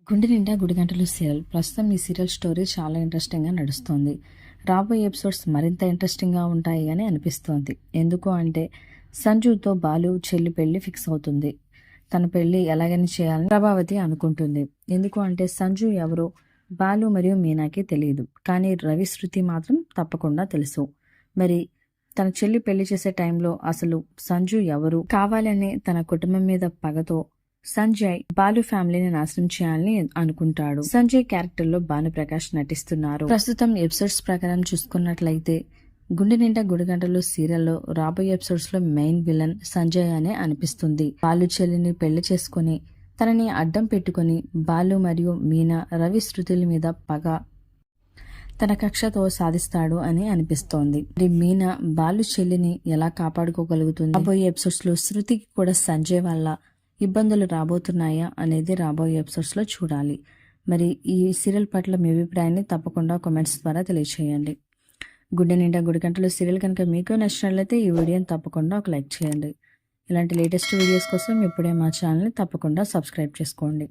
గుండె నిండా గుడిగంటలు సీరియల్ ప్రస్తుతం ఈ సీరియల్ స్టోరీ చాలా ఇంట్రెస్టింగ్గా నడుస్తుంది. రాబోయే ఎపిసోడ్స్ మరింత ఇంట్రెస్టింగ్గా ఉంటాయి అని అనిపిస్తోంది. ఎందుకు అంటే సంజుతో బాలు చెల్లి పెళ్లి ఫిక్స్ అవుతుంది. తన పెళ్లి ఎలాగైనా చేయాలని ప్రభావతి అనుకుంటుంది. ఎందుకు అంటే సంజు ఎవరో బాలు మరియు మీనాకి తెలియదు, కానీ రవి శృతి మాత్రం తప్పకుండా తెలుసు. మరి తన చెల్లి పెళ్లి చేసే టైంలో అసలు సంజు ఎవరు, కావాలని తన కుటుంబం మీద పగతో సంజయ్ బాలు ఫ్యామిలీని నాశనం చేయాలని అనుకుంటాడు. సంజయ్ క్యారెక్టర్ లో భానుప్రకాష్ నటిస్తున్నారు. ప్రస్తుతం ఎపిసోడ్స్ ప్రకారం చూసుకున్నట్లయితే గుండె నిండా గుడిగంటలు సీరియల్లో రాబోయే ఎపిసోడ్స్ లో మెయిన్ విలన్ సంజయ్ అనే అనిపిస్తుంది. బాలు చెల్లిని పెళ్లి చేసుకుని తనని అడ్డం పెట్టుకుని బాలు మరియు మీనా రవి శృతుల మీద పగ తన కక్షతో సాధిస్తాడు అని అనిపిస్తోంది. మీనా బాలు చెల్లిని ఎలా కాపాడుకోగలుగుతుంది? రాబోయే ఎపిసోడ్స్ లో శృతికి కూడా సంజయ్ వల్ల ఇబ్బందులు రాబోతున్నాయా అనేది రాబోయే ఎపిసోడ్స్లో చూడాలి. మరి ఈ సీరియల్ పట్ల మీ అభిప్రాయాన్ని తప్పకుండా కామెంట్స్ ద్వారా తెలియచేయండి. గుండె నిండా గుడిగంటలు సీరియల్ కనుక మీకు నచ్చినట్లయితే ఈ వీడియోని తప్పకుండా ఒక లైక్ చేయండి. ఇలాంటి లేటెస్ట్ వీడియోస్ కోసం ఇప్పుడే మా ఛానల్ని తప్పకుండా సబ్స్క్రైబ్ చేసుకోండి.